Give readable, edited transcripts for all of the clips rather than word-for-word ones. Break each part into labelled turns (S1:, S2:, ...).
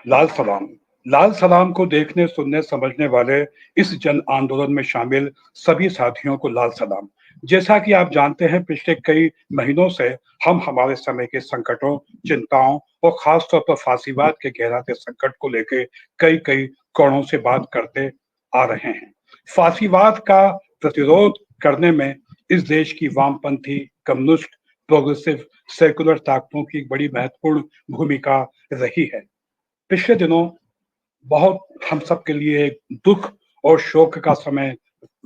S1: लाल सलाम। लाल सलाम को देखने, सुनने, समझने वाले इस जन आंदोलन में शामिल सभी साथियों को लाल सलाम। जैसा कि आप जानते हैं, पिछले कई महीनों से हम हमारे समय के संकटों, चिंताओं और खास तौर पर फांसीवाद के गहराते संकट को लेके कई-कई कोणों से बात करते आ रहे हैं। फांसीवाद का प्रतिरोध करने में इस देश की वामपंथी, कम्युनिस्ट, प्रोग्रेसिव, सेकुलर ताकतों की एक बड़ी महत्वपूर्ण भूमिका रही है। पिछले दिनों बहुत हम सब के लिए एक दुख और शोक का समय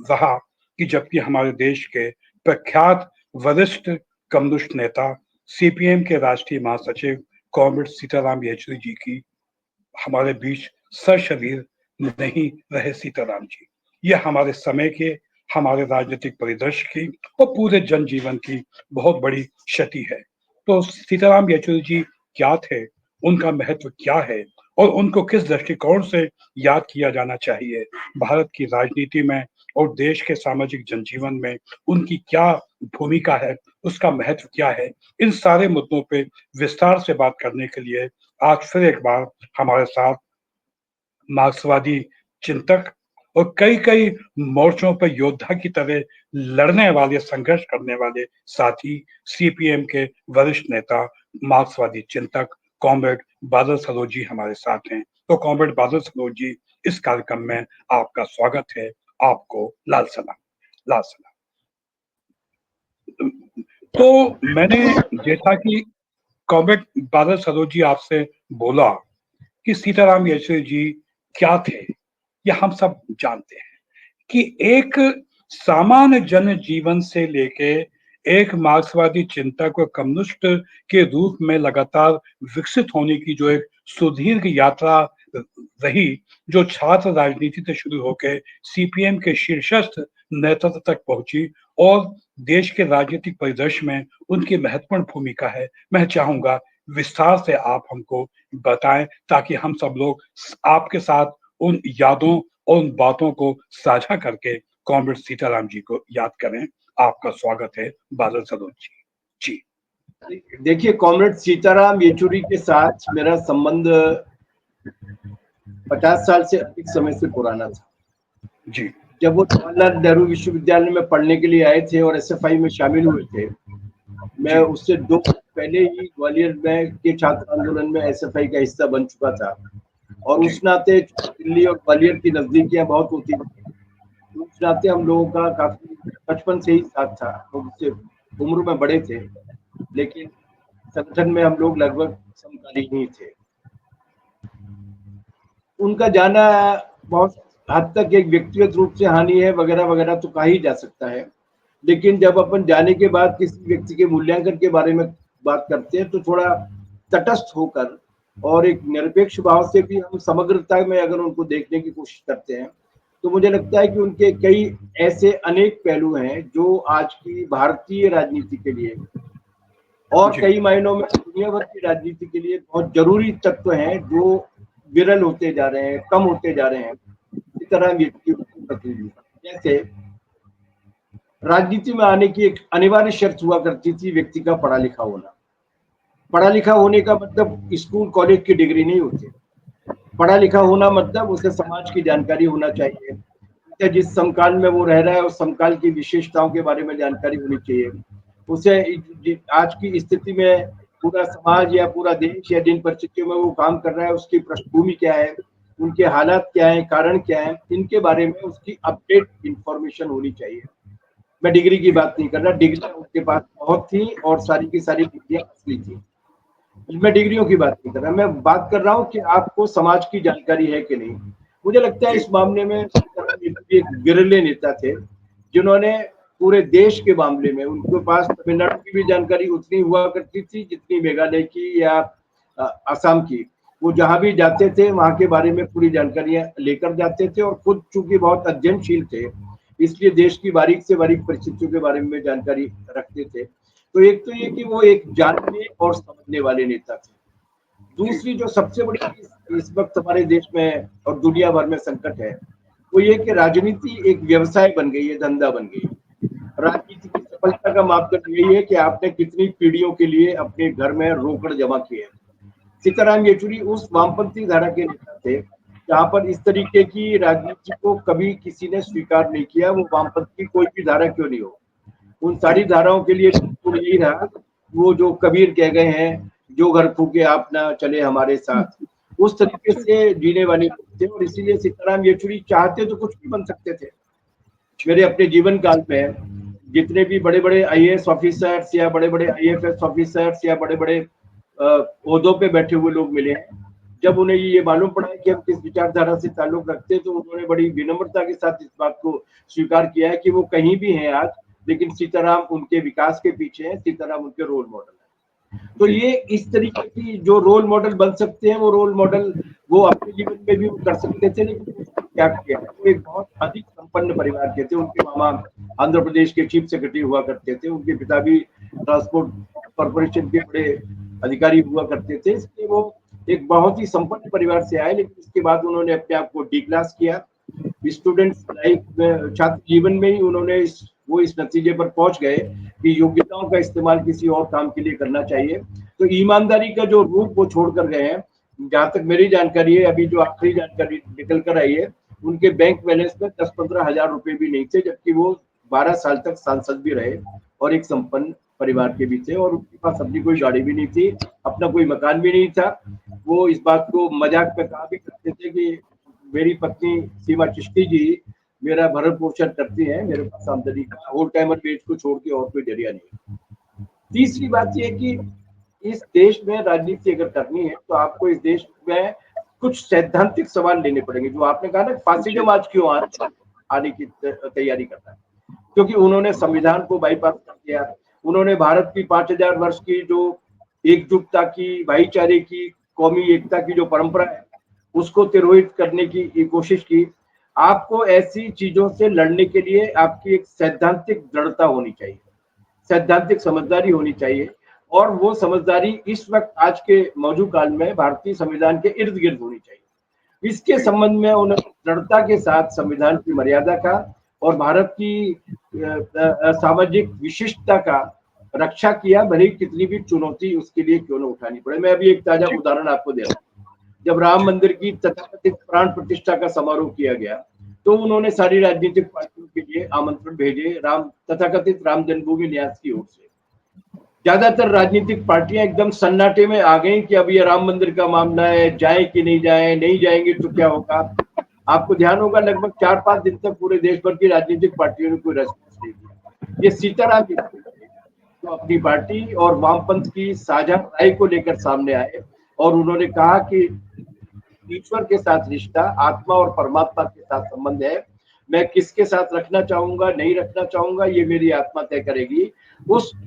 S1: रहा कि जबकि हमारे देश के प्रख्यात वरिष्ठ कम्युनिस्ट नेता, सीपीएम के राष्ट्रीय महासचिव कॉमरेड सीताराम येचुरी जी की हमारे बीच सशरीर नहीं रहे। सीताराम जी, यह हमारे समय के, हमारे राजनीतिक परिदृश्य की और पूरे जनजीवन की बहुत बड़ी क्षति है। तो सीताराम येचुरी जी क्या थे, उनका महत्व क्या है और उनको किस दृष्टिकोण से याद किया जाना चाहिए, भारत की राजनीति में और देश के सामाजिक जनजीवन में उनकी क्या भूमिका है, उसका महत्व क्या है, इन सारे मुद्दों पे विस्तार से बात करने के लिए आज फिर एक बार हमारे साथ मार्क्सवादी चिंतक और कई-कई मोर्चों पर योद्धा की तरह लड़ने वाले, संघर्ष करने वाले साथी, सीपीएम के वरिष्ठ नेता, मार्क्सवादी चिंतक कॉमरेड बादल सरोज जी हमारे साथ हैं। तो कॉमरेड बादल सरोज जी, इस कार्यक्रम में आपका स्वागत है। आपको लाल सलाम। लाल सलाम। तो मैंने, जैसा कि कॉमरेड बादल सरोज जी आपसे बोला कि सीताराम येचुरी जी क्या थे, ये हम सब जानते हैं कि एक सामान्य जन जीवन से लेके एक मार्क्सवादी चिंतक और कम्युनिस्ट के रूप में लगातार विकसित होने की जो एक सुदीर्घ यात्रा रही, जो छात्र राजनीति से शुरू होकर सीपीएम के शीर्षस्थ नेतृत्व तक पहुंची और देश के राजनीतिक परिदृश्य में उनकी महत्वपूर्ण भूमिका है, मैं चाहूंगा विस्तार से आप हमको बताएं ताकि हम सब लोग आपके साथ उन यादों और उन बातों को साझा करके कॉमरेड सीताराम जी को याद करें। आपका स्वागत है बादल सरोज जी। जी।
S2: देखिए, कॉमरेड सीताराम येचुरी के साथ मेरा संबंध 50 साल से अधिक समय से पुराना था।
S1: जी।
S2: जब वो जवाहरलाल नेहरू विश्वविद्यालय में पढ़ने के लिए आए थे और एसएफआई में शामिल हुए थे, मैं उससे 2 पहले ही ग्वालियर में के छात्र आंदोलन में एसएफआई का हिस्सा बन चुका था और उस नाते दिल्ली और ग्वालियर की नजदीकियां बहुत होती थी। उस नाते हम लोगों का काफी बचपन से ही साथ था। हम उससे उम्र में बड़े थे, लेकिन संगठन में हम लोग लगभग समकालीन ही थे। उनका जाना बहुत हद तक एक व्यक्तिगत रूप से हानि है वगैरह वगैरह तो कहा ही जा सकता है, लेकिन जब अपन जाने के बाद किसी व्यक्ति के मूल्यांकन के बारे में बात करते हैं तो थोड़ा तटस्थ होकर और एक निरपेक्ष भाव से भी हम समग्रता में अगर उनको देखने की कोशिश करते हैं तो मुझे लगता है कि उनके कई ऐसे अनेक पहलू हैं जो आज की भारतीय राजनीति के लिए और कई मायनों में दुनिया भर की राजनीति के लिए बहुत जरूरी तत्व हैं जो विरल होते जा रहे हैं, कम होते जा रहे हैं। इस तरह प्रतिनिधि, जैसे राजनीति में आने की एक अनिवार्य शर्त हुआ करती थी व्यक्ति का पढ़ा लिखा होना। पढ़ा लिखा होने का मतलब स्कूल कॉलेज की डिग्री नहीं होती। पढ़ा लिखा होना मतलब उसे समाज की जानकारी होना चाहिए, जिस समकाल में वो रह रहा है उस समकाल की विशेषताओं के बारे में जानकारी होनी चाहिए। उसे आज की स्थिति में पूरा समाज या पूरा देश या जिन परिस्थितियों में वो काम कर रहा है उसकी पृष्ठभूमि क्या है, उनके हालात क्या है, कारण क्या है, इनके बारे में उसकी अपडेट इंफॉर्मेशन होनी चाहिए। मैं डिग्री की बात नहीं कर रहा, डिग्री उनके पास बहुत थी और सारी की सारी डिग्रियां असली थी। मैं डिग्रियों की बात नहीं कर रहा, मैं बात कर रहा हूँ कि आपको समाज की जानकारी है कि नहीं। मुझे लगता है इस मामले में एक विरले नेता थे जिन्होंने पूरे देश के मामले में, उनके पास तमिलनाडु की भी जानकारी उतनी हुआ करती थी जितनी मेघालय की या असम की। वो जहां भी जाते थे वहां के बारे में पूरी जानकारियां लेकर जाते थे और खुद चूंकि बहुत अध्ययनशील थे इसलिए देश की बारीक से बारीक परिस्थितियों के बारे में जानकारी रखते थे। तो एक तो ये कि वो एक जानने और समझने वाले नेता थे। दूसरी जो सबसे बड़ी इस वक्त हमारे देश में और दुनिया भर में संकट है वो ये कि राजनीति एक व्यवसाय बन गई है, धंधा बन गई है। राजनीति की सफलता का मापदंड यही है कि आपने कितनी पीढ़ियों के लिए अपने घर में रोकड़ जमा किए हैं। सीताराम येचुरी उस वामपंथी धारा के नेता थे जहां पर इस तरीके की राजनीति को कभी किसी ने स्वीकार नहीं किया, वो वामपंथ की कोई भी धारा क्यों नहीं हो। उन सारी धाराओं के लिए यही रहा, वो जो कबीर कह गए हैं, जो घर फूके आप ना चले हमारे साथ, उस तरीके से जीने वाले लोग थे। और इसीलिए सीताराम येचुरी चाहते तो कुछ भी बन सकते थे। मेरे अपने जीवन काल में जितने भी बड़े बड़े आईएएस ऑफिसर्स या बड़े बड़े आईएफएस ऑफिसर्स या बड़े बड़े ओहदों पे बैठे हुए लोग मिले हैं, जब उन्हें ये मालूम पड़ा कि हम किस विचारधारा से ताल्लुक रखते हैं, तो उन्होंने बड़ी विनम्रता के साथ इस बात को स्वीकार किया है कि वो कहीं भी हैं आज, लेकिन सीताराम उनके विकास के पीछे हैं, सीताराम उनके रोल मॉडल है। तो ये इस तरीके की जो रोल मॉडल बन सकते हैं, वो रोल मॉडल वो अपने जीवन में भी वो कर सकते थे, लेकिन क्या किया है, वो एक बहुत अधिक संपन्न परिवार के थे। उनके मामा आंध्र प्रदेश के चीफ सेक्रेटरी हुआ करते थे, उनके पिता भी ट्रांसपोर्ट कॉर्पोरेशन के बड़े अधिकारी हुआ करते थे, इसलिए वो एक बहुत ही संपन्न परिवार से आए। लेकिन इसके बाद उन्होंने अपने आप को डी क्लास किया। स्टूडेंट्स लाइफ में, छात्र जीवन में ही उन्होंने इस नतीजे पर पहुंच गए कि योग्यताओं का इस्तेमाल किसी और काम के लिए करना चाहिए। तो ईमानदारी का जो रूप वो छोड़ कर गए हैं। जहां तक मेरी जानकारी है, अभी जो आखिरी जानकारी निकल कर आई है, उनके बैंक बैलेंस में 10-15 हजार रुपए भी नहीं थे, जबकि वो 12 साल तक सांसद भी रहे और एक संपन्न परिवार के भी थे। और उनके पास अपनी कोई गाड़ी भी नहीं थी, अपना कोई मकान भी नहीं था। वो इस बात को मजाक में कहा भी करते थे कि मेरी पत्नी सीमा चिश्ती जी मेरा भरण पोषण करती है, मेरे पास आमदनी का ओल्ड टाइमर वेज को छोड़ के और कोई जरिया नहीं। तीसरी बात यह कि इस देश में राजनीति अगर करनी है, तो आपको इस देश में कुछ सैद्धांतिक सवाल लेने पड़ेंगे। जो आपने कहा ना, फासिज्म आज क्यों आने की तैयारी करता है, क्योंकि उन्होंने संविधान को बाईपास कर दिया। उन्होंने भारत की 5000 वर्ष की जो एकजुटता की, भाईचारे की, कौमी एकता की जो परंपरा है, उसको तिरोहित करने की कोशिश की। आपको ऐसी चीजों से लड़ने के लिए आपकी एक सैद्धांतिक दृढ़ता होनी चाहिए, सैद्धांतिक समझदारी होनी चाहिए। और वो समझदारी इस वक्त आज के मौजूद काल में भारतीय संविधान के इर्द गिर्द होनी चाहिए। इसके संबंध में उन्होंने दृढ़ता के साथ संविधान की मर्यादा का और भारत की सामाजिक विशिष्टता का रक्षा किया, भले कितनी भी चुनौती उसके लिए क्यों न उठानी पड़े। मैं अभी एक ताजा उदाहरण आपको दे रहा हूँ। जब राम मंदिर की तथाकथित प्राण प्रतिष्ठा का समारोह किया गया, तो उन्होंने सारी राजनीतिक पार्टियों के लिए आमंत्रण भेजे तथाकथित राम जन्मभूमि न्यास की ओर से। ज्यादातर राजनीतिक पार्टियां एकदम सन्नाटे में आ गई कि अब ये राम मंदिर का मामला है, जाए कि नहीं जाए, नहीं जाएंगे तो क्या होगा। आपको ध्यान होगा, लगभग 4-5 दिन तक पूरे देश भर की राजनीतिक पार्टियों ने कोई रेस्पॉन्स नहीं दिया। ये सीताराम तो अपनी पार्टी और वामपंथ की साझा राय को लेकर सामने आए और उन्होंने कहा कि ईश्वर के साथ रिश्ता आत्मा और परमात्मा के साथ संबंध है। मैं किसके साथ रखना चाहूंगा, नहीं रखना चाहूंगा, ये मेरी आत्मा तय करेगी।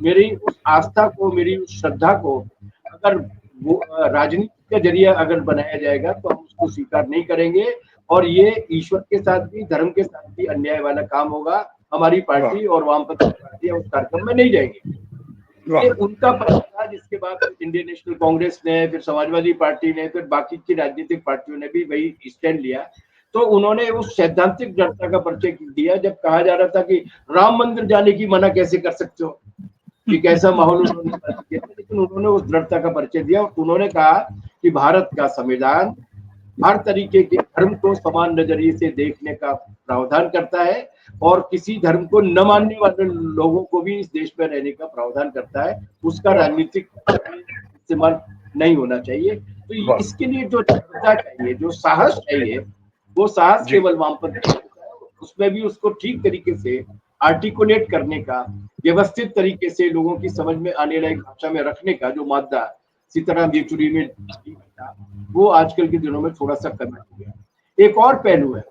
S2: मेरी उस आस्था को, मेरी उस श्रद्धा को अगर वो राजनीति का जरिया अगर बनाया जाएगा, तो हम उसको स्वीकार नहीं करेंगे। और ये ईश्वर के साथ भी, धर्म के साथ भी अन्याय वाला काम होगा। हमारी पार्टी और वामपंथी पार्टियां उस कार्यक्रम में नहीं जाएगी। ये उनका प्रश्न था, जिसके बाद इंडियन नेशनल कांग्रेस ने, फिर समाजवादी पार्टी ने, फिर बाकी की राजनीतिक पार्टियों ने भी वही स्टैंड लिया। तो उन्होंने उस सैद्धांतिक दृढ़ता का परिचय दिया। जब कहा जा रहा था कि राम मंदिर जाने की मना कैसे कर सकते हो, कि कैसा माहौल उन्होंने किया, लेकिन उन्होंने उस दृढ़ता का परिचय दिया। और उन्होंने कहा कि भारत का संविधान हर तरीके के धर्म को समान नजरिए से देखने का प्रावधान करता है और किसी धर्म को न मानने वाले लोगों को भी इस देश में रहने का प्रावधान करता है। उसका राजनीतिक इस्तेमाल नहीं होना चाहिए। तो इसके लिए जो दृढ़ता चाहिए, जो साहस चाहिए, वो साहस केवल वामपंथी, उसमें भी उसको ठीक तरीके से आर्टिकुलेट करने का, व्यवस्थित तरीके से लोगों की समझ में आने लायक भाषा में रखने का जो मादा सीताराम येचुरी में था, वो आजकल के दिनों में थोड़ा सा कम हो गया। एक और पहलू है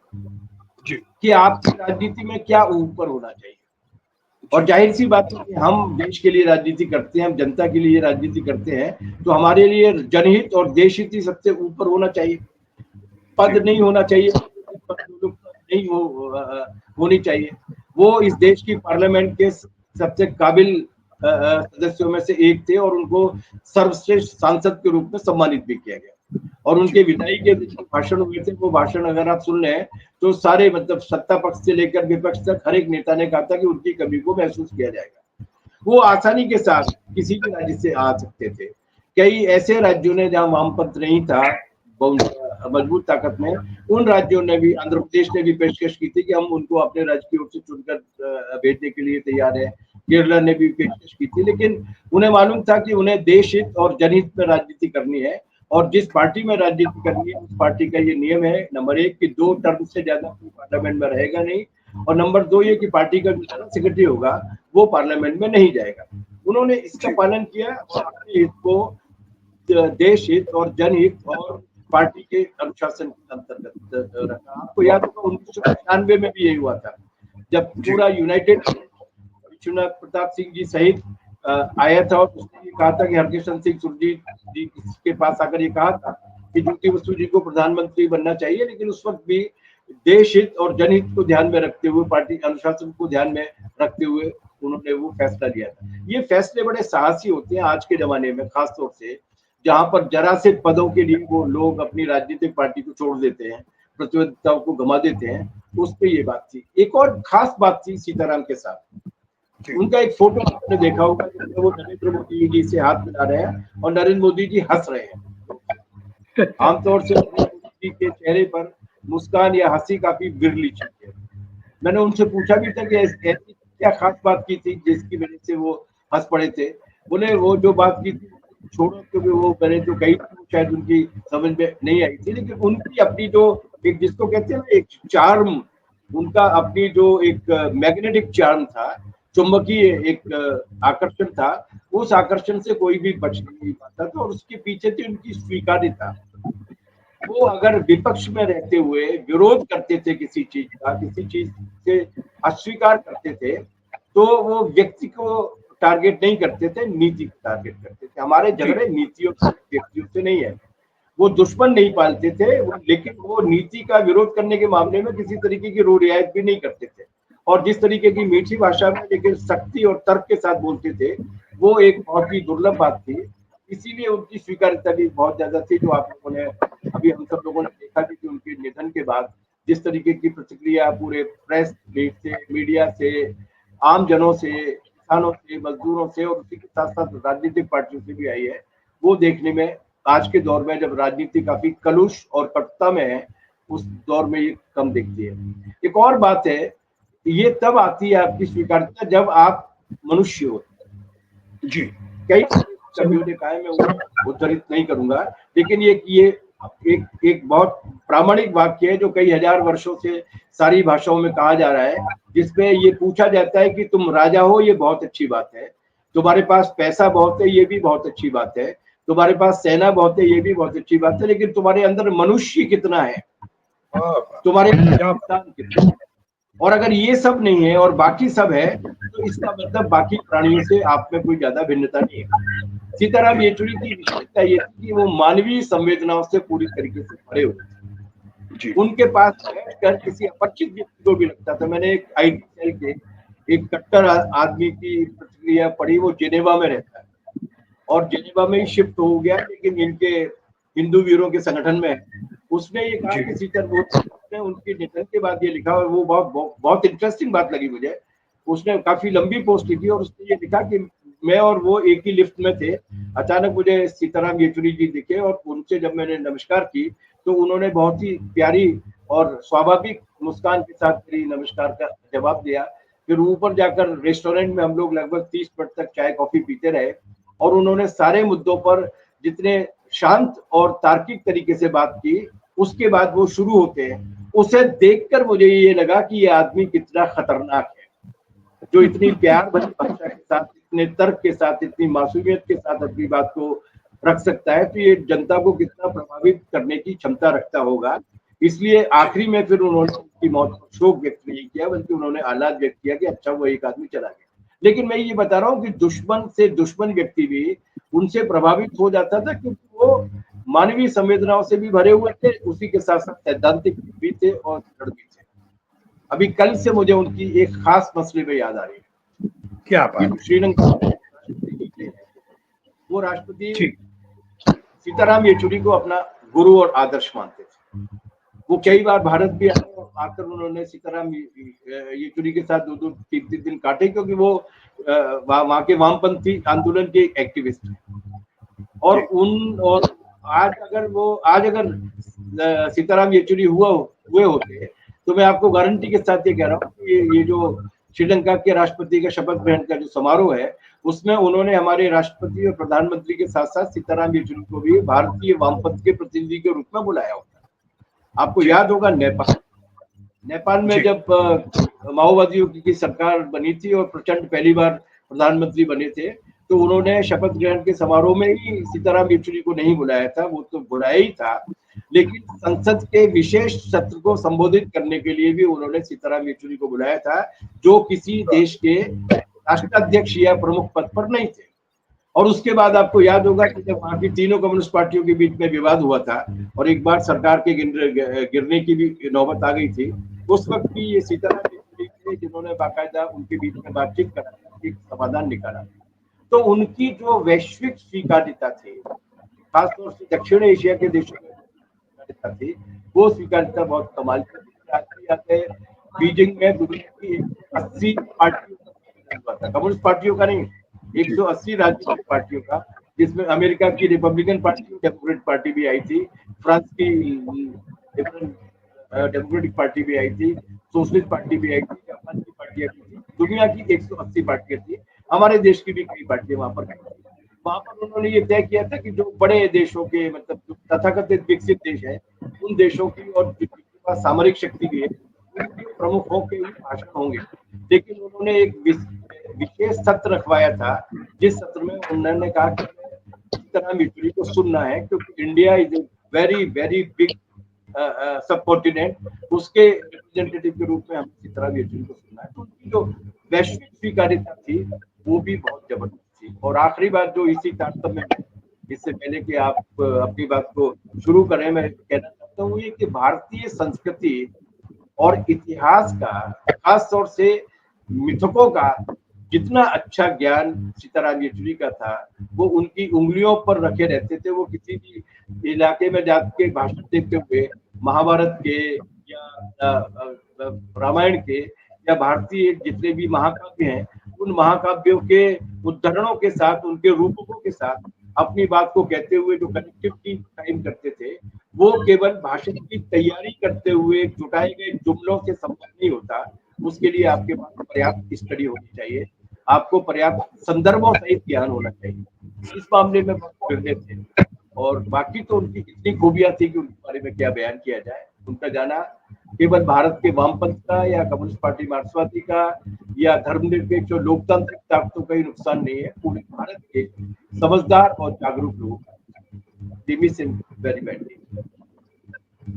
S2: कि आपकी राजनीति में क्या ऊपर होना चाहिए। और जाहिर सी बात है कि हम देश के लिए राजनीति करते हैं, हम जनता के लिए राजनीति करते हैं, तो हमारे लिए जनहित और देशहित ही सबसे ऊपर होना चाहिए। पद नहीं होना चाहिए, नहीं होनी चाहिए। वो इस देश की पार्लियामेंट के सबसे काबिल सदस्यों में से एक थे और उनको सर्वश्रेष्ठ सांसद के रूप में सम्मानित भी किया गया। और उनके विदाई के भाषण हुए थे, वो भाषण अगर आप सुन लें तो सारे, मतलब सत्ता पक्ष से लेकर विपक्ष तक हर एक नेता ने कहा था कि उनकी कमी को महसूस किया जाएगा। वो आसानी के साथ किसी भी राज्य से आ सकते थे, कई ऐसे राज्यों ने जहां वामपंथ नहीं था बहुत मजबूत ताकत में, उन राज्यों ने भी, आंध्र प्रदेश ने भी पेशकश की थी कि हम उनको अपने राज्य की ओर से चुनकर भेजने के लिए तैयार है। केरला ने भी पेशकश की थी, लेकिन उन्हें मालूम था कि उन्हें देश हित और जनहित में राजनीति करनी है, और जिस पार्टी में राजनीति करनी है उस पार्टी का ये नियम है, नंबर 1 कि 2 टर्म से ज्यादा कोई पार्लियामेंट में रहेगा नहीं, और नंबर 2 ये कि पार्टी का जो जनरल सेक्रेटरी होगा वो पार्लियामेंट में नहीं जाएगा। उन्होंने इसका पालन किया और अपने हित को देश हित और जनहित और पार्टी के अनुशासन के अंतर्गत रखा। आपको याद होगा 1995 में भी यही हुआ था, जब पूरा यूनाइटेड विश्वनाथ प्रताप सिंह जी सहित आया था और उसने ये कहा था कि हरकिशन सिंह सुरजीत जी के पास आकर ये कहा था कि ज्योति बसु जी को प्रधानमंत्री बनना चाहिए, लेकिन उस वक्त भी देश हित और जनहित को ध्यान में रखते हुए, पार्टी अनुशासन को ध्यान में रखते हुए उन्होंने वो फैसला लिया था। ये फैसले बड़े साहसी होते हैं आज के जमाने में, खासतौर से जहां पर जरा से पदों के लिए वो लोग अपनी राजनीतिक पार्टी को छोड़ देते हैं, प्रतियोगिताओं को गंवा देते हैं। उस पर ये बात थी। एक और खास बात थी सीताराम के साथ, उनका एक फोटो आपने देखा होगा जिसमें वो नरेंद्र मोदी जी से हाथ मिला रहे हैं और नरेंद्र मोदी जी हंस रहे हैं। आमतौर से नरेंद्र मोदी जी के चेहरे पर मुस्कान या हंसी काफी बिरली चीज है। मैंने उनसे पूछा भी था कि ऐसी क्या खास बात की थी जिसकी वजह से वो हंस पड़े थे। बोले वो जो बात की थी छोड़ो, क्योंकि वो मैंने जो कही थी शायद उनकी समझ में नहीं आई थी, लेकिन उनकी अपनी जो एक, जिसको कहते हैं एक चार्म, उनका अपनी जो एक मैग्नेटिक चार्म था, चुंबकीय एक आकर्षण था, उस आकर्षण से कोई भी बच नहीं पाता था, और उसके पीछे थी उनकी स्वीकार्यता। वो अगर विपक्ष में रहते हुए विरोध करते थे किसी चीज का, किसी चीज से अस्वीकार करते थे, तो वो व्यक्ति को टारगेट नहीं करते थे, नीति को टारगेट करते थे। हमारे झगड़े नीतियों से, व्यक्तियों से नहीं है। वो दुश्मन नहीं पालते थे, लेकिन वो नीति का विरोध करने के मामले में किसी तरीके की रो रियायत भी नहीं करते थे, और जिस तरीके की मीठी भाषा में लेकिन शक्ति और तर्क के साथ बोलते थे, वो एक बहुत ही दुर्लभ बात थी। इसीलिए उनकी स्वीकार्यता भी बहुत ज्यादा थी, जो आप लोगों ने अभी, हम सब लोगों ने देखा भी कि उनके निधन के बाद जिस तरीके की प्रतिक्रिया पूरे प्रेस से, मीडिया से, आम जनों से, किसानों से, मजदूरों से, और उसी के साथ साथ राजनीतिक पार्टियों से भी आई है, वो देखने में आज के दौर में, जब राजनीति काफी कलुष और कटुता में है, उस दौर में ये कम दिखती है। एक और बात है, ये तब आती है आपकी स्वीकार्यता जब आप मनुष्य हो
S1: जी।
S2: कई कवियों ने कहा है, मैं वो उद्धृत नहीं करूंगा, लेकिन ये एक बहुत प्रामाणिक वाक्य है जो कई हजार वर्षों से सारी भाषाओं में कहा जा रहा है, जिसमें ये पूछा जाता है कि तुम राजा हो, ये बहुत अच्छी बात है, तुम्हारे पास पैसा बहुत है, ये भी बहुत अच्छी बात है, तुम्हारे पास सेना बहुत है, ये भी बहुत अच्छी बात है, लेकिन तुम्हारे अंदर मनुष्य कितना है, तुम्हारे इंसान कितना है। और अगर ये सब नहीं है और बाकी सब है, तो इसका मतलब बाकी प्राणियों से आप में कोई ज्यादा भिन्नता नहीं है। सीताराम येचुरी की विशेषता ये थी कि वो मानवीय संवेदनाओं से पूरी तरीके से भरे हुए थे। उनके पास बैठकर किसी अपरिचित व्यक्ति को भी लगता था। मैंने एक आईटी सेल के एक कट्टर आदमी की प्रतिक्रिया पढ़ी, वो जेनेवा में रहता है और जेनेवा में ही शिफ्ट हो गया, लेकिन इनके हिंदू वीरों के संगठन में है। उसने ये कहा कि सीताराम ने उनके निधन के बाद ये लिखा, और वो बहुत इंटरेस्टिंग बात लगी मुझे। उसने काफी लंबी पोस्ट लिखी और उसने ये लिखा कि मैं और वो एक ही लिफ्ट में थे, अचानक मुझे सीताराम येचुरी जी दिखे और उनसे जब मैंने नमस्कार की तो उन्होंने बहुत ही प्यारी और स्वाभाविक मुस्कान के साथ मेरी नमस्कार का जवाब दिया। फिर ऊपर जाकर रेस्टोरेंट में हम लोग लगभग 30 मिनट तक चाय कॉफी पीते रहे, और उन्होंने सारे मुद्दों पर जितने शांत और तार्किक तरीके से बात की, उसके बाद वो शुरू होते हैं। उसे देखकर मुझे ये लगा कि ये आदमी कितना खतरनाक है, जो इतनी प्यार भरी भाषा के साथ, इतने तर्क के साथ, इतनी मासूमियत के साथ अपनी बात को रख सकता है, तो ये जनता को कितना प्रभावित करने की क्षमता रखता होगा। इसलिए आखिरी में फिर उन्होंने उसकी मौत पर शोक व्यक्त नहीं किया, बल्कि उन्होंने आह्लाद व्यक्त किया कि अच्छा वो एक आदमी चला गया। लेकिन मैं ये बता रहा हूँ कि दुश्मन से दुश्मन व्यक्ति भी उनसे प्रभावित हो जाता था, क्योंकि वो मानवीय संवेदनाओं से भी भरे हुए थे, उसी के साथ साथ सैद्धांतिक भी थे और दृढ़ भी थे। अभी कल से मुझे उनकी एक खास मसले में याद आ रही है।
S1: क्या बात?
S2: श्रीलंका वो राष्ट्रपति सीताराम येचुरी को अपना गुरु और आदर्श मानते थे। वो कई बार भारत भी आए और आकर उन्होंने सीताराम येचुरी के साथ 2-2, 3-3 दिन काटे, क्योंकि वो वहां के वामपंथी आंदोलन के एक्टिविस्ट हैं। और आज अगर सीताराम येचुरी हुए होते तो मैं आपको गारंटी के साथ ये कह रहा हूँ कि ये जो श्रीलंका के राष्ट्रपति का शपथ ग्रहण का जो समारोह है उसमें उन्होंने हमारे राष्ट्रपति और प्रधानमंत्री के साथ साथ सीताराम येचुरी को भी भारतीय वामपंथ के प्रतिनिधि के रूप में बुलाया होता। आपको याद होगा नेपाल में जब माओवादियों की सरकार बनी थी और प्रचंड पहली बार प्रधानमंत्री बने थे तो उन्होंने शपथ ग्रहण के समारोह में ही सीताराम येचुरी को नहीं बुलाया था, वो तो बुलाया ही था, लेकिन संसद के विशेष सत्र को संबोधित करने के लिए भी उन्होंने सीताराम येचुरी को बुलाया था, जो किसी देश के राष्ट्राध्यक्ष या प्रमुख पद पर नहीं थे। और उसके बाद आपको याद होगा कि जब वहां की तीनों कम्युनिस्ट पार्टियों के बीच में विवाद हुआ था और एक बार सरकार के गिरने की भी नौबत आ गई थी, उस वक्त भी ये सीताराम येचुरी थे जिन्होंने बाकायदा उनके बीच में बातचीत करा, एक समाधान निकाला। तो उनकी जो वैश्विक स्वीकार्यता थी, खासतौर से दक्षिण एशिया के देशों में स्वीकार्यता थी, वो स्वीकार्यता बहुत कमाल की। बीजिंग में दुनिया की 180 पार्टियों का हुआ था, कम्युनिस्ट पार्टियों का नहीं, 180 राजनीतिक पार्टियों का, जिसमें अमेरिका की रिपब्लिकन पार्टी, डेमोक्रेटिक पार्टी भी आई थी, फ्रांस की डेमोक्रेटिक पार्टी भी आई थी, सोशलिस्ट पार्टी भी आई थी, जापान की पार्टियां भी थी, दुनिया की 180 पार्टियां थी, हमारे देश की भी कई पार्टियां वहां पर उन्होंने ये तय किया था कि जो बड़े देशों के मतलब जो तथाकथित विकसित देश है उन देशों की और जिनके पास सामरिक शक्ति भी है उनके प्रमुखों के ही भाषण होंगे, लेकिन उन्होंने एक विशेष सत्र रखवाया था जिस सत्र में उन्होंने कहा कि सीताराम येचुरी को सुनना है क्योंकि India is a very very big सब कॉन्टिनेंट, उसके रिप्रेजेंटेटिव के रूप में हमें सीताराम येचुरी को सुनना है। तो उनकी जो वैश्विक स्वीकार्यता थी वो भी बहुत जबरदस्त थी। और आखिरी बात जो इसी तारतम्य में, इससे पहले कि आप अपनी बात को शुरू करें, मैं कहना चाहता हूँ ये कि भारतीय संस्कृति और इतिहास का, खास तौर से मिथकों का जितना अच्छा ज्ञान सीताराम येचुरी का था, वो उनकी उंगलियों पर रखे रहते थे। वो किसी भी इलाके में जाके भाषण देते हुए महाभारत के या रामायण के या भारतीय जितने भी महाकाव्य हैं उन महाकाव्यों के उद्धरणों के साथ, उनके रूपकों के साथ अपनी बात को कहते हुए जो कनेक्टिविटी टाइम करते थे, वो केवल भाषण की तैयारी करते हुए जुटाए गए जुमलों से संबंध नहीं होता। उसके लिए आपके पास पर्याप्त स्टडी होनी चाहिए, आपको पर्याप्त संदर्भों सहित ज्ञान होना चाहिए। इस मामले में बहुत गिरने थे और बाकी तो उनकी इतनी खूबियां थी कि उनके बारे में क्या बयान किया जाए। उनका जाना केवल भारत के वामपंथ का या कम्युनिस्ट पार्टी मार्क्सवादी का या धर्मनिरपेक्ष और लोकतांत्रिक ताकतों का ही नुकसान नहीं है, पूरे भारत के समझदार और जागरूक लोगों का।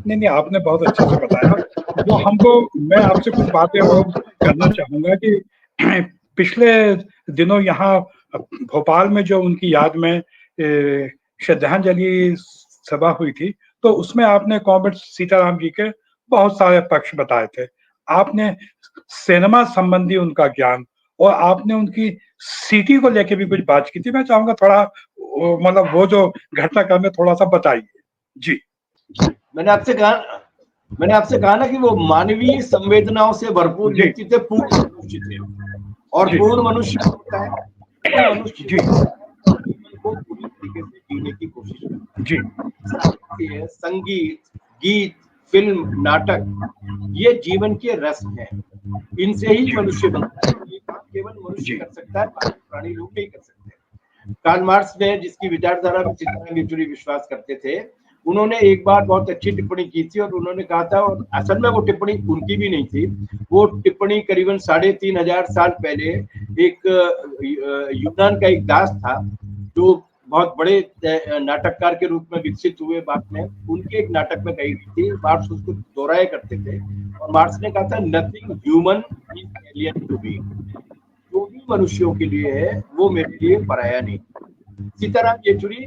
S1: नहीं, आपने बहुत अच्छे से बताया। जो हमको, मैं आपसे कुछ बातें और करना चाहूंगा कि पिछले दिनों यहाँ भोपाल में जो उनकी याद में श्रद्धांजलि सभा हुई थी, तो उसमें आपने कॉमरेड सीताराम जी के बहुत सारे पक्ष बताए थे। आपने सिनेमा संबंधी उनका ज्ञान और आपने उनकी सिटी को लेके भी कुछ बात की थी। मैं चाहूंगा थोड़ा मतलब वो जो घटनाक्रम है थोड़ा सा बताइए। जी।
S2: मैंने आपसे कहा ना कि वो मानवीय संवेदनाओं से भरपूर व्यक्ति थे, पूर्ण मनुष्य थे। और पूर्ण मनुष्य होता है, पूर्ण मनुष्य जीवन को पूरी तरीके से जीने की कोशिश करता है। साहित्य, संगीत, गीत, फिल्म, नाटक, ये जीवन के रस हैं। इनसे ही मनुष्य बनता है। ये काम केवल मनुष्य कर सकता है, बाकी प्राणी लोग नहीं कर सकते। कार्ल मार्क्स ने, जिसकी विचारधारा में सीताराम येचुरी विश्वास करते थे, उन्होंने एक बार बहुत अच्छी टिप्पणी की थी और उन्होंने कहा था, और असल में वो टिप्पणी उनकी भी नहीं थी, वो टिप्पणी करीबन 3500 साल पहले एक यूनान का एक दास था जो बहुत बड़े नाटककार के रूप में विकसित हुए बाद में, उनके एक नाटक में कही गई थी। मार्क्स उसको दोहराया करते थे और मार्क्स ने कहा था, nothing human is alien to me. जो भी मनुष्यों के लिए है वो मेरे लिए पराया नहीं। सीताराम येचुरी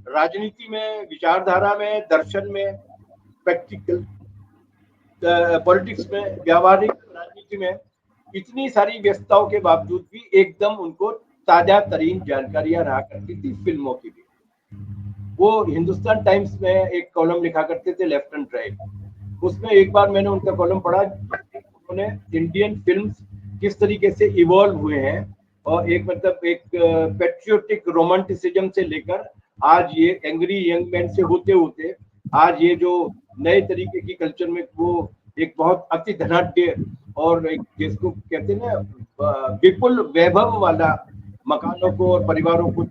S2: राजनीति में, विचारधारा में, दर्शन में, प्रैक्टिकल पॉलिटिक्स में, व्यावहारिक राजनीति में इतनी सारी व्यस्तताओं के बावजूद भी एकदम उनको ताजा तरीन जानकारियां रहा करती थी फिल्मों की भी। वो हिंदुस्तान टाइम्स में एक कॉलम लिखा करते थे, लेफ्ट एंड राइट। उसमें एक बार मैंने उनका कॉलम पढ़ा, उन्होंने इंडियन फिल्म्स किस तरीके से इवॉल्व हुए हैं और एक मतलब एक पेट्रियोटिक रोमांटिसिज्म से लेकर आज ये एंग्री यंग मैन से होते होते आज ये जो नए तरीके की कल्चर में वो एक बहुत अति धनाढ्य और एक जिसको कहते हैं ना विपुल वैभव वाला मकानों को और परिवारों को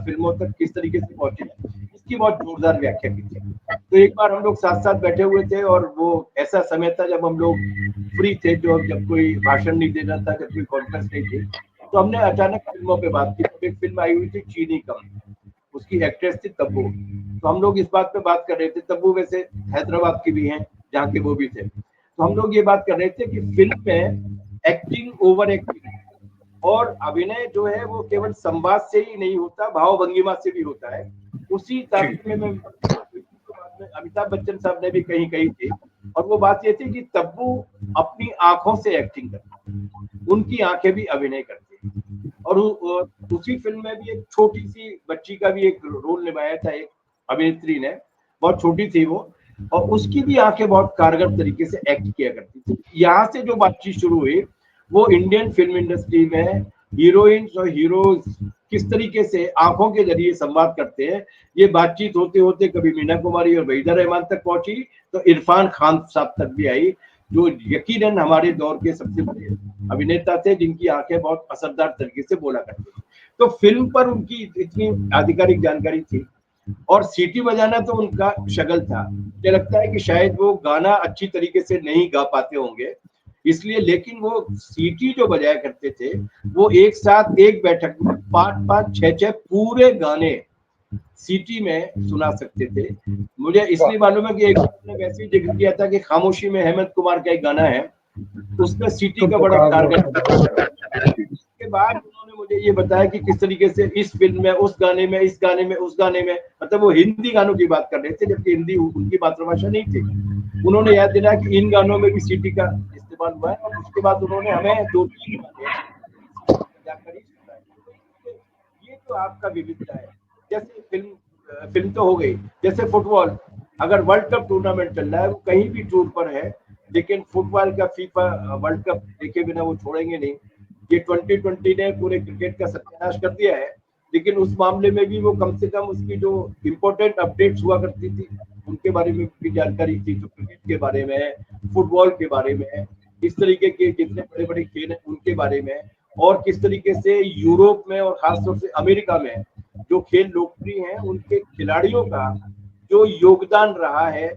S2: फिल्मों तक किस तरीके से पहुंचे, इसकी बहुत जोरदार व्याख्या की थी। तो एक बार हम लोग साथ साथ बैठे हुए थे और वो ऐसा समय था जब हम लोग फ्री थे, जो जब कोई भाषण नहीं देना था, जब कोई कॉन्फ्रेंस नहीं थी, तो हमने अचानक फिल्मों पे बात की। तो एक फिल्म आई हुई थी चीनी कम, उसकी एक्ट्रेस थी तब्बू। तो हम लोग इस बात पे बात कर रहे थे, तब्बू वैसे हैदराबाद की भी हैं जहाँ के वो भी थे। तो हम लोग ये बात कर रहे थे कि फिल्म में एक्टिंग ओवर एक्टिंग और अभिनय जो है वो केवल संवाद से ही नहीं होता, भाव भंगिमा से भी होता है। उसी तारतम्य में अमिताभ बच्चन साहब ने भी कहीं कही थी, और वो बात ये थी कि तब्बू अपनी आंखों से एक्टिंग करती, उनकी आंखें भी अभिनय करती। और उसी फिल्म में भी एक छोटी सी बच्ची का भी एक रोल निभाया था एक अभिनेत्री ने, बहुत छोटी थी वो, और उसकी भी आंखें बहुत कारगर तरीके से एक्ट किया करती थी। यहाँ से जो बातचीत शुरू हुई वो इंडियन फिल्म इंडस्ट्री में हीरोइंस और हीरोज किस तरीके से आंखों के जरिए संवाद करते हैं, ये बातचीत होते होते कभी मीना कुमारी और वहीदा रहमान तक पहुंची, तो इरफान खान साहब तक भी आई, जो यकीनन हमारे दौर के सबसे बड़े अभिनेता थे, जिनकी आंखें बहुत असरदार तरीके से बोला करती थी। तो फिल्म पर उनकी इतनी आधिकारिक जानकारी थी, और सीटी बजाना तो उनका शगल था। मुझे लगता है कि शायद वो गाना अच्छी तरीके से नहीं गा पाते होंगे इसलिए, लेकिन वो सीटी जो बजाया करते थे, वो एक साथ एक बैठक में 5-5, 6-6 पूरे गाने सीटी में सुना सकते थे। मुझे इसलिए मालूम है कि एक ने वैसे ही जिक्र किया था कि खामोशी में हेमंत कुमार का एक गाना है, उसमें सीटी का बड़ा कारगर। उसके बाद उन्होंने मुझे ये बताया कि किस तरीके से इस फिल्म में, उस गाने में, इस गाने में, उस गाने में, मतलब वो हिंदी गानों की बात कर रहे थे, जबकि हिंदी उनकी मातृभाषा नहीं थी। उन्होंने याद दिलाया कि इन गानों में भी सीटी का इस्तेमाल हुआ है, और उसके बाद उन्होंने हमें 2-3 गाने जानकारी सुनाई। ये तो आपका विविधता है। जैसे फिल्म तो हो गई, जैसे फुटबॉल, अगर वर्ल्ड कप टूर्नामेंट चल रहा है, वो कहीं भी टूर पर है, लेकिन फुटबॉल का फीफा वर्ल्ड कप देखे बिना वो छोड़ेंगे नहीं। ये 2020 ने पूरे क्रिकेट का सत्यानाश कर दिया है, लेकिन उस मामले में भी वो कम से कम उसकी जो इम्पोर्टेंट अपडेट्स हुआ करती थी, उनके बारे में भी जानकारी थी, जो क्रिकेट के बारे में, फुटबॉल के बारे में, इस तरीके के जितने बड़े बड़े खेल हैं उनके बारे में, और किस तरीके से यूरोप में और खासतौर से अमेरिका में जो खेल लोकप्रिय हैं, उनके खिलाड़ियों का जो योगदान रहा है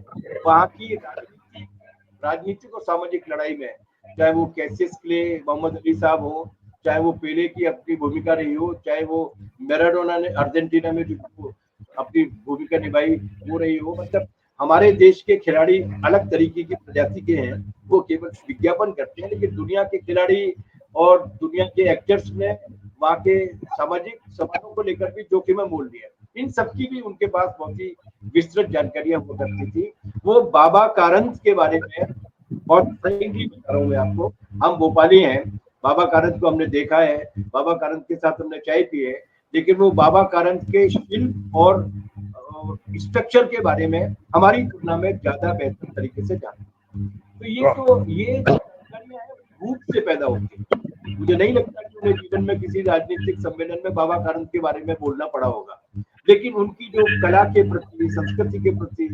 S2: वहाँ की राजनीतिक और सामाजिक लड़ाई में, चाहे वो कैसियस क्ले, मोहम्मद अली साहब हो, चाहे वो पेले की अपनी भूमिका रही हो, चाहे वो मैराडोना ने अर्जेंटीना में जो अपनी भूमिका निभाई वो रही हो। मतलब हमारे देश के खिलाड़ी अलग तरीके की प्रजाति के हैं, वो केवल विज्ञापन करते हैं, लेकिन दुनिया के खिलाड़ी और दुनिया के एक्टर्स ने वहाँ के सामाजिक सवालों को लेकर भी जोखिम मोल लिया। इन सबकी भी उनके पास बहुत ही विस्तृत जानकारियां हुआ करती थी। वो बाबा कारंत के बारे में बहुत फ्रेंकली बता रहा हूँ मैं आपको, हम भोपाली हैं, बाबा कारंत को हमने देखा है, बाबा कारंत के साथ हमने चाय पी है, लेकिन वो बाबा कारंत के शिल्प और स्ट्रक्चर के बारे में हमारी तुलना में ज्यादा बेहतर तरीके से जानते हैं। तो ये जानकारियां हैं भूख से पैदा होती है। मुझे नहीं लगता कि उन्हें जीवन में किसी राजनीतिक सम्मेलन में बाबा कारंत के बारे में बोलना पड़ा होगा, लेकिन उनकी जो कला के प्रति, संस्कृति के प्रति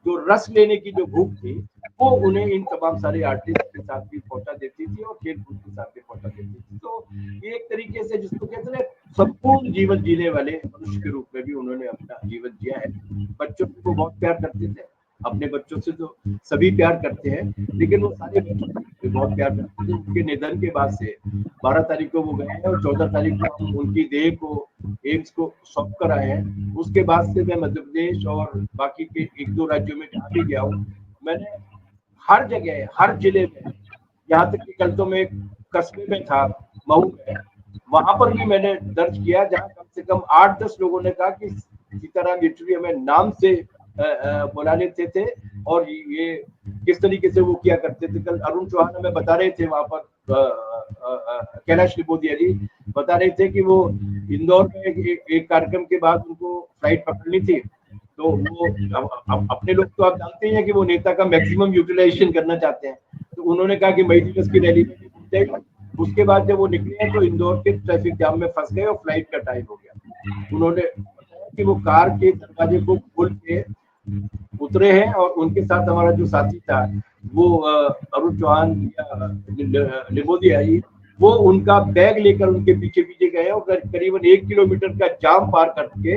S2: जो रस लेने की जो भूख थी, वो उन्हें इन तमाम सारे आर्टिस्ट के साथ भी पहुंचा देती थी और खेल कूद के साथ भी पहुंचा देती थी। तो ये एक तरीके से जिसको कहते हैं संपूर्ण जीवन जीने वाले मनुष्य के रूप में भी उन्होंने अपना जीवन जिया है। बच्चों को बहुत प्यार करते थे, अपने बच्चों से तो सभी प्यार करते हैं, लेकिन वो सारे बच्चों से बहुत प्यार करते थे। उनके निधन के बाद से 12 तारीख को वो गए हैं और 14 तारीख को हम उनकी देह को एम्स को सौंप कर आए हैं। उसके बाद से मैं मध्य प्रदेश और बाकी के 1-2 राज्यों में जहाँ भी गया हूँ, मैंने हर जगह, हर जिले में, यहाँ तक कि कल तो मैं एक कस्बे में था, मऊ में, वहां पर भी मैंने दर्ज किया जहाँ कम से कम 8-10 लोगों ने कहा कि सीताराम येचुरी हमें नाम से बुला लेते थे, और ये किस तरीके से वो किया करते थे। कल अरुण चौहान हमें बता रहे थे, वहां पर कैलाश लिबोदिया जी बता रहे थे कि वो इंदौर में एक कार्यक्रम के बाद उनको फ्लाइट पकड़नी थी, तो वो अपने लोग तो आप जानते हैं कि वो नेता का मैक्सिमम यूटिलाइजेशन करना चाहते हैं, तो उन्होंने कहा कि मई दिवस की रैली में। उसके बाद जब वो निकले हैं तो इंदौर के ट्रैफिक जाम में फंस गए और फ्लाइट का टाइम हो गया। उन्होंने बताया कि वो कार के दरवाजे को खोल के उतरे हैं और उनके साथ हमारा जो साथी था वो अरुण चौहान या लिमोदिया, वो उनका बैग लेकर उनके पीछे पीछे गए और करीबन 1 किलोमीटर का जाम पार करके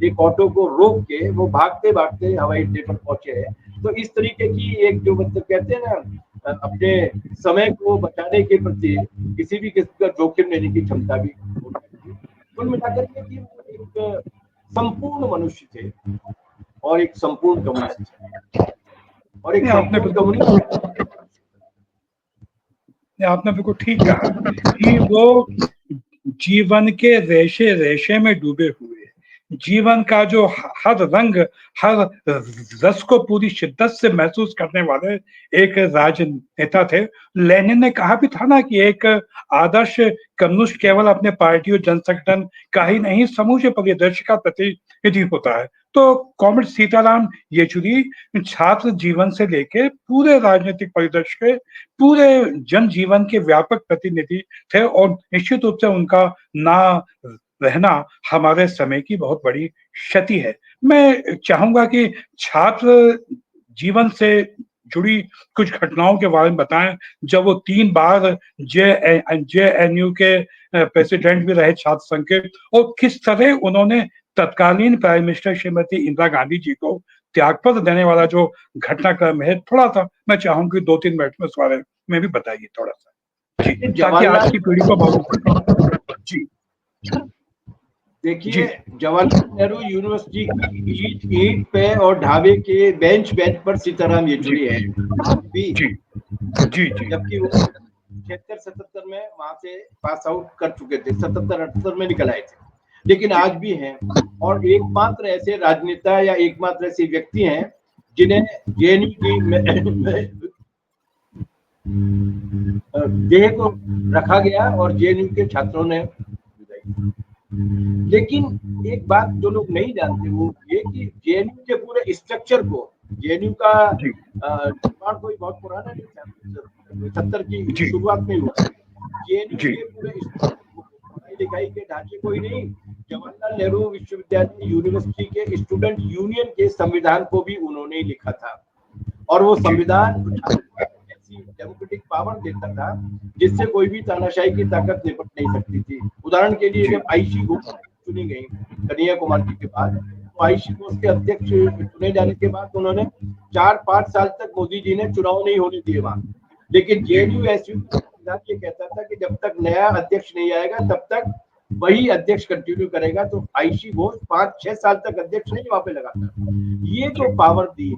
S2: एक ऑटो को रोक के वो भागते भागते हवाई अड्डे पर पहुंचे हैं। तो इस तरीके की एक जो मतलब कहते हैं ना अपने समय को बचाने के प्रति किसी भी किस्म का जोखिम लेने की क्षमता भी होनी चाहिए। कुल मिलाकर के कि वो एक संपूर्ण मनुष्य थे और एक संपूर्ण कम्युनिस्ट थे और एक
S1: नहीं,
S2: संपूर्ण कम्युनिस्ट।
S1: आपने बिल्कुल ठीक कहा कि वो जीवन के रेशे रेशे में डूबे हुए, जीवन का जो हर रंग, हर रस को पूरी शिद्दत से महसूस करने वाले एक राजनेता थे। लेनिन ने कहा भी था ना कि एक आदर्श कम्युनिस्ट केवल अपने पार्टी और जनसंगठन का ही नहीं, समूचे परिदृश्य का प्रतिनिधि होता है। तो कॉमरेड सीताराम येचुरी छात्र जीवन से लेके पूरे राजनीतिक परिदृश्य के, पूरे जनजीवन के व्यापक प्रतिनिधि थे और निश्चित रूप से उनका ना रहना हमारे समय की बहुत बड़ी क्षति है। मैं चाहूंगा कि छात्र जीवन से जुड़ी कुछ घटनाओं के बारे में बताएं, जब वो 3 बार जेएनयू के प्रेसिडेंट भी रहे छात्र संघ के, और किस तरह उन्होंने तत्कालीन प्राइम मिनिस्टर श्रीमती इंदिरा गांधी जी को त्यागपत्र देने वाला जो घटनाक्रम है, थोड़ा सा मैं चाहूंगी 2-3 मिनट में इस बारे में भी बताइए थोड़ा सा जी, ताकि आज की पीढ़ी को मालूम जी।
S2: देखिए, जवाहरलाल नेहरू यूनिवर्सिटी की ईंट पे और ढाबे के बेंच पर सीताराम येचुरी है भी, जबकि वो 76-77 में वहां से पास आउट कर चुके थे, 77-78 में निकल आए थे, लेकिन आज भी हैं। और एकमात्र ऐसे राजनेता या एकमात्र ऐसे व्यक्ति हैं जिन्हें जेएनयू की देह को रखा गया और जेएनयू के छात्रों ने। लेकिन एक बात जो लोग नहीं जानते वो ये कि जेएनयू के पूरे स्ट्रक्चर को, जेएनयू का निर्माण कोई बहुत पुराना नहीं था, 70 की शुरुआत में हुआ। जेएनयू के पूरे पढ़ाई लिखाई के ढांचे कोई नहीं, जवाहरलाल नेहरू विश्वविद्यालय यूनिवर्सिटी के स्टूडेंट यूनियन के संविधान को भी उन्होंने ही लिखा था और वो संविधान डेमोक्रेटिक पावर देता था जिससे कोई भी तानाशाही की ताकत निपट नहीं सकती थी। उदाहरण के लिए जब आईशी घोष चुनी गई कन्हैया कुमार जी के बाद, तो आईशी घोष के अध्यक्ष चुने जाने के बाद उन्होंने 4-5 साल तक मोदी जी ने चुनाव नहीं होने दिए वहां। लेकिन जेएनयू ये कहता था कि जब तक नया अध्यक्ष नहीं आएगा तब तक वही अध्यक्ष कंटिन्यू करेगा। तो आईशी घोष 5-6 साल तक अध्यक्ष नहीं वहां पे लगाता। ये जो पावर दी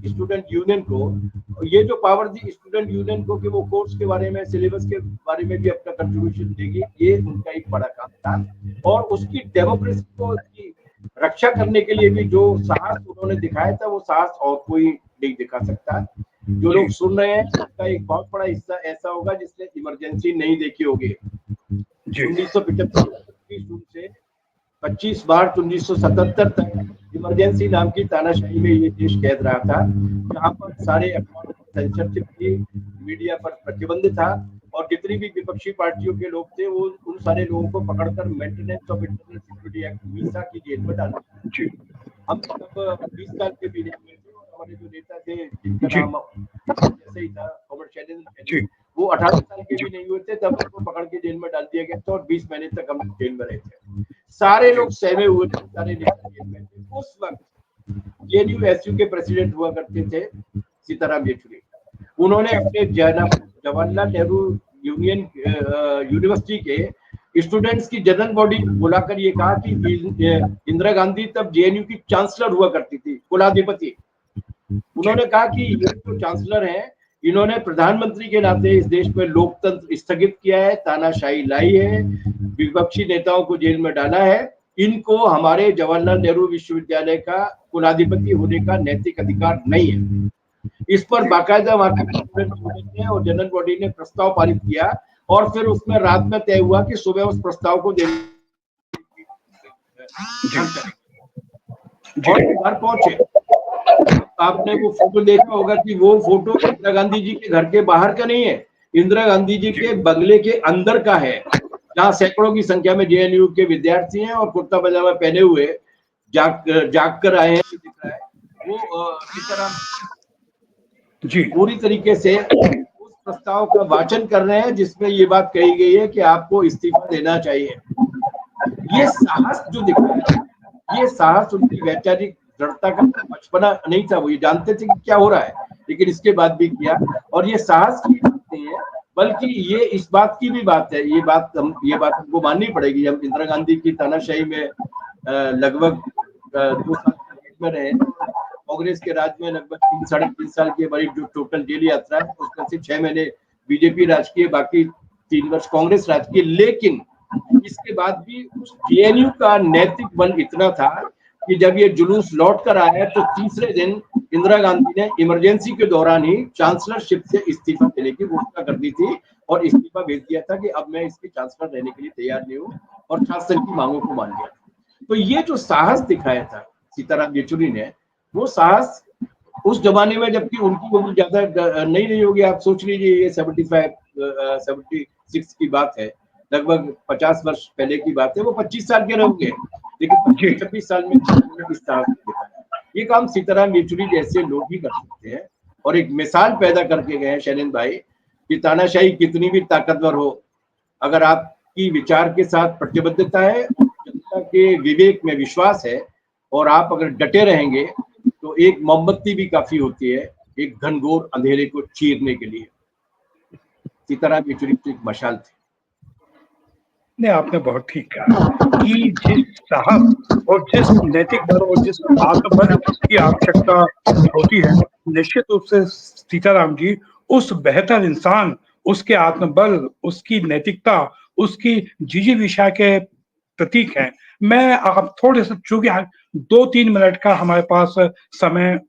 S2: स्टूडेंट यूनियन को, ये जो पावर दी स्टूडेंट यूनियन को कि वो कोर्स के बारे में, सिलेबस के बारे में भी अपना कंट्रीब्यूशन देगी, ये उनका एक बड़ा काम था। और उसकी डेमोक्रेसी को रक्षा करने के लिए भी जो साहस उन्होंने दिखाया था, वो साहस और कोई नहीं दिखा सकता। जो लोग सुन रहे हैं उसका एक बहुत बड़ा हिस्सा ऐसा होगा जिसने इमरजेंसी नहीं देखी होगी। 1975 जून से 25 मार्च 1977 तक इमरजेंसी नाम की तानाशाही में ये देश कैद रहा था, जहां पर सारे अखबारों पर सेंसरशिप थी, मीडिया पर प्रतिबंध था और जितनी भी विपक्षी पार्टियों के लोग थे वो उन सारे लोगों को पकड़कर maintenance of internal security act Misa की जेल में डाला। हम तब 20 साल के भी नहीं हुए थे और हमारे जो नेता थे जिनका नाम जैसे ही था कॉमरेड शैलेंद्र, वो 18 साल के भी नहीं हुए थे तब उनको पकड़ के जेल में डाल दिया गया था और 20 महीने तक हम जेल में रहे थे। सारे लोग सहमे हुए थे, सारे नेता जेल में थे। उस वक्त जेएनयू एसयू के प्रेसिडेंट हुआ करते थे सीताराम येचुरी। उन्होंने अपने जवाहरलाल नेहरू यूनिवर्सिटी के स्टूडेंट्स की जनरल बॉडी बुलाकर ये कहा कि इंदिरा गांधी तब जेएनयू की चांसलर हुआ करती थी, कुलाधिपति। उन्होंने कहा कि ये जो चांसलर हैं, इन्होंने प्रधानमंत्री के नाते इस देश में लोकतंत्र स्थगित किया है, तानाशाही लाई है, विपक्षी नेताओं को जेल में डाला है। इनको हमारे जवाहरलाल नेहरू विश्वविद्यालय का कुलाधिपति होने का नैतिक अधिकार नहीं है। इस पर बाकायदा वहां के और जनरल बॉडी ने प्रस्ताव पारित किया और फिर उसमें रात में तय हुआ कि सुबह उस प्रस्ताव को और घर पहुंचे। आपने वो फोटो देखा होगा कि वो फोटो इंदिरा गांधी जी के घर के बाहर का नहीं है, इंदिरा गांधी जी के बंगले के अंदर का है, जहाँ सैकड़ों की संख्या में जेएनयू के विद्यार्थी हैं और कुर्ता पजामा पहने हुए जाग कर आए हैं, दिख रहा है वो सीताराम
S1: जी
S2: पूरी तरीके से उस प्रस्ताव का वाचन कर रहे हैं जिसमें ये बात कही गई है कि आपको इस्तीफा देना चाहिए। ये साहस जो दिखाया, ये साहस उनकी वैचारिक दृढ़ता का बचपना नहीं था, वो ये जानते थे कि क्या हो रहा है, लेकिन इसके बाद भी किया। और ये साहस की बात नहीं है, बल्कि ये इस बात की भी बात है, ये बात हमको माननी पड़ेगी। हम इंदिरा गांधी की तानाशाही में लगभग 2 साल में रहे, कांग्रेस के राज में लगभग 3-3.5 साल की हमारी जो टोटल जेल यात्रा है उसमें से 6 महीने बीजेपी राज की, बाकी 3 वर्ष कांग्रेस राज की। लेकिन इसके बाद भी उस जेएनयू का नैतिक बल इतना था कि जब ये जुलूस लौट कर आया तो तीसरे दिन इंदिरा गांधी ने इमरजेंसी के दौरान ही चांसलरशिप से इस्तीफा देने की घोषणा कर दी थी और इस्तीफा भेज दिया था कि अब मैं इसकी चांसलर रहने के लिए तैयार नहीं हूँ, और शासन की मांगों को मान लिया। तो ये जो साहस दिखाया था सीताराम येचुरी ने, वो साहस उस जमाने में, जबकि उनकी उम्र ज्यादा नहीं होगी, आप सोच लीजिए ये 76 की बात है, लगभग 50 वर्ष पहले की बात है, वो 25 साल के रहेंगे, लेकिन
S1: जी
S2: 26 साल में इस तरह से दिखाया। ये काम सीताराम येचुरी जैसे लोग ही कर सकते हैं, और एक मिसाल पैदा करके गए हैं शैलेंद्र भाई कि तानाशाही कितनी भी ताकतवर हो, अगर आपकी विचार के साथ प्रतिबद्धता है, जनता के विवेक में विश्वास है, और आप अगर डटे रहेंगे तो एक मोमबत्ती भी काफी होती है एक घनघोर अंधेरे को चीरने के लिए। सीताराम येचुरी तो एक मशाल थे।
S1: नहीं, आपने बहुत ठीक कहा कि जिस साहस और जिस नैतिक बल और जिस आत्मबल की आवश्यकता होती है, निश्चित रूप से सीताराम जी उस बेहतर इंसान, उसके आत्मबल, उसकी नैतिकता, उसकी जिजीविषा के प्रतीक हैं। मैं आप थोड़े से, चूंकि 2-3 मिनट का हमारे पास समय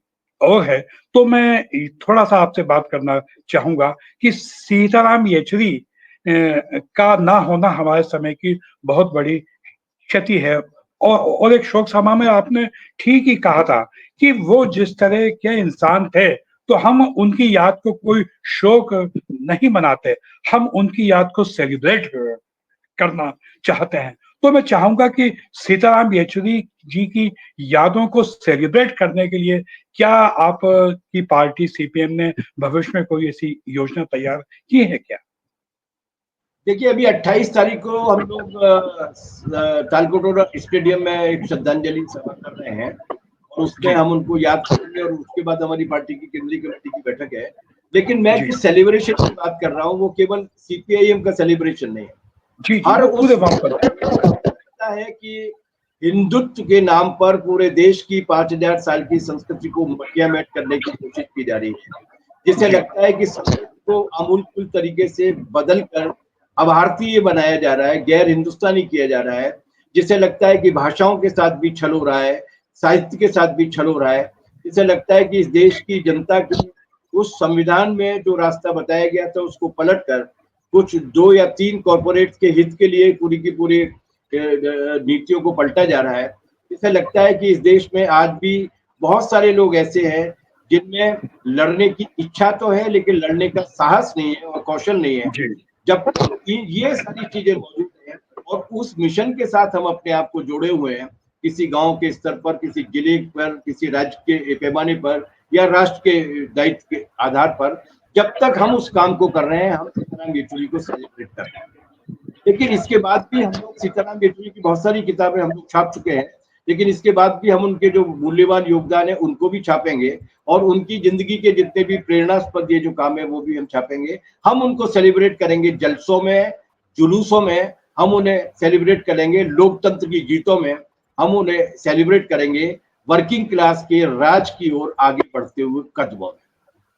S1: और है, तो मैं थोड़ा सा आपसे बात करना चाहूंगा कि सीताराम येचुरी का ना होना हमारे समय की बहुत बड़ी क्षति है। और एक शोक सभा में आपने ठीक ही कहा था कि वो जिस तरह के इंसान थे, तो हम उनकी याद को कोई शोक नहीं मनाते, हम उनकी याद को सेलिब्रेट करना चाहते हैं। तो मैं चाहूंगा कि सीताराम येचुरी जी की यादों को सेलिब्रेट करने के लिए क्या आप की पार्टी सीपीएम ने भविष्य में कोई ऐसी योजना तैयार की है क्या?
S2: देखिए, अभी 28 तारीख को हम लोग तालकटोरा स्टेडियम में एक श्रद्धांजलि सभा कर रहे हैं, और उसमें
S1: जी
S2: हम उनको याद करेंगे, और उसके बाद हमारी पार्टी की केंद्रीय कमेटी की बैठक है। लेकिन मैं
S1: जी
S2: जिस सेलिब्रेशन की बात कर रहा हूँ वो केवल सीपीआईएम का सेलिब्रेशन नहीं है।
S1: जी जी,
S2: हर
S1: वो
S2: उस
S1: पूरे वाम
S2: लगता है कि हिंदुत्व के नाम पर पूरे देश की 5000 साल की संस्कृति को मटिया मेट करने की कोशिश की जा रही है, जिसे
S1: जी
S2: लगता है कि संस्कृत को आमूलचूल तरीके से बदल कर अभारतीय बनाया जा रहा है, गैर हिंदुस्तानी किया जा रहा है, जिसे लगता है कि भाषाओं के साथ भी छल हो रहा है, साहित्य के साथ भी छल हो रहा है, जिसे लगता है कि इस देश की जनता को उस संविधान में जो रास्ता बताया गया था उसको पलट कर कुछ 2 या 3 कॉरपोरेट के हित के लिए पूरी की पूरी नीतियों को पलटा जा रहा है। इसे लगता है कि इस देश में आज भी बहुत सारे लोग ऐसे हैं जिनमें लड़ने की इच्छा तो है, लेकिन लड़ने का साहस नहीं है और कौशल नहीं है।
S1: जी
S2: जब ये सारी चीजें मौजूद हैं और उस मिशन के साथ हम अपने आप को जोड़े हुए हैं, किसी गांव के स्तर पर, किसी जिले पर, किसी राज्य के पैमाने पर, या राष्ट्र के दायित्व के आधार पर, जब तक हम उस काम को कर रहे हैं हम सीताराम येचुरी को सेलिब्रेट कर रहे हैं। लेकिन इसके बाद भी हम लोग सीताराम येचुरी की बहुत सारी किताबें हम लोग छाप चुके हैं, लेकिन इसके बाद भी हम उनके जो मूल्यवान योगदान है उनको भी छापेंगे, और उनकी जिंदगी के जितने भी प्रेरणास्पद ये जो काम है वो भी हम छापेंगे। हम उनको सेलिब्रेट करेंगे जलसों में, जुलूसों में, हम उन्हें सेलिब्रेट करेंगे लोकतंत्र की गीतों में, हम उन्हें सेलिब्रेट करेंगे वर्किंग क्लास के राज की ओर आगे बढ़ते हुए कदमों में,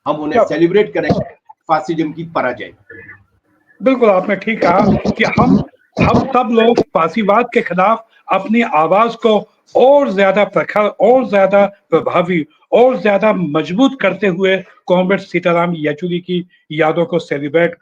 S2: हम उन्हें
S1: क्या,
S2: सेलिब्रेट करेंगे फासिज्म की पराजय।
S1: बिल्कुल आपने ठीक कहा कि हम सब लोग फांसीवाद के खिलाफ अपनी आवाज को और ज्यादा प्रखर, और ज्यादा प्रभावी, और ज्यादा मजबूत करते हुए कॉमरेड सीताराम येचुरी की यादों को सेलिब्रेट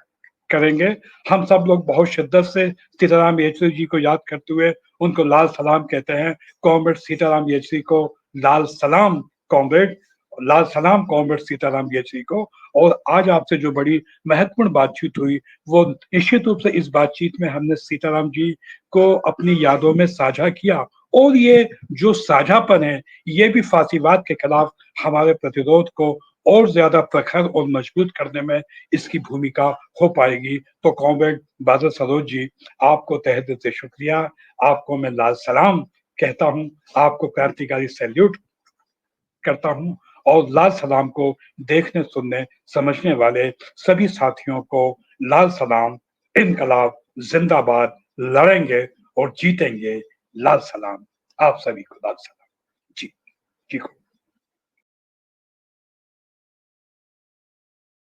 S1: करेंगे। हम सब लोग बहुत शिद्दत से सीताराम येचुरी जी को याद करते हुए उनको लाल सलाम कहते हैं। कॉमरेड सीताराम येचुरी को लाल सलाम कॉमरेड। लाल सलाम कॉमरेड सीताराम येचुरी को। और आज आपसे जो बड़ी महत्वपूर्ण बातचीत हुई वो निश्चित रूप से इस बातचीत में हमने सीताराम जी को अपनी यादों में साझा किया, और ये जो साझापन है ये भी फांसीवाद के खिलाफ हमारे प्रतिरोध को और ज्यादा प्रखर और मजबूत करने में इसकी भूमिका हो पाएगी। तो कॉमरेड बादल सरोज जी, आपको तहे दिल से शुक्रिया, आपको मैं लाल सलाम कहता हूँ, आपको क्रांतिकारी सैल्यूट करता हूँ, और लाल सलाम को देखने, सुनने, समझने वाले सभी साथियों को लाल सलाम, इनकलाब जिंदाबाद, लड़ेंगे और जीतेंगे, लाल सलाम, आप सभी को लाल सलाम। जी, जी।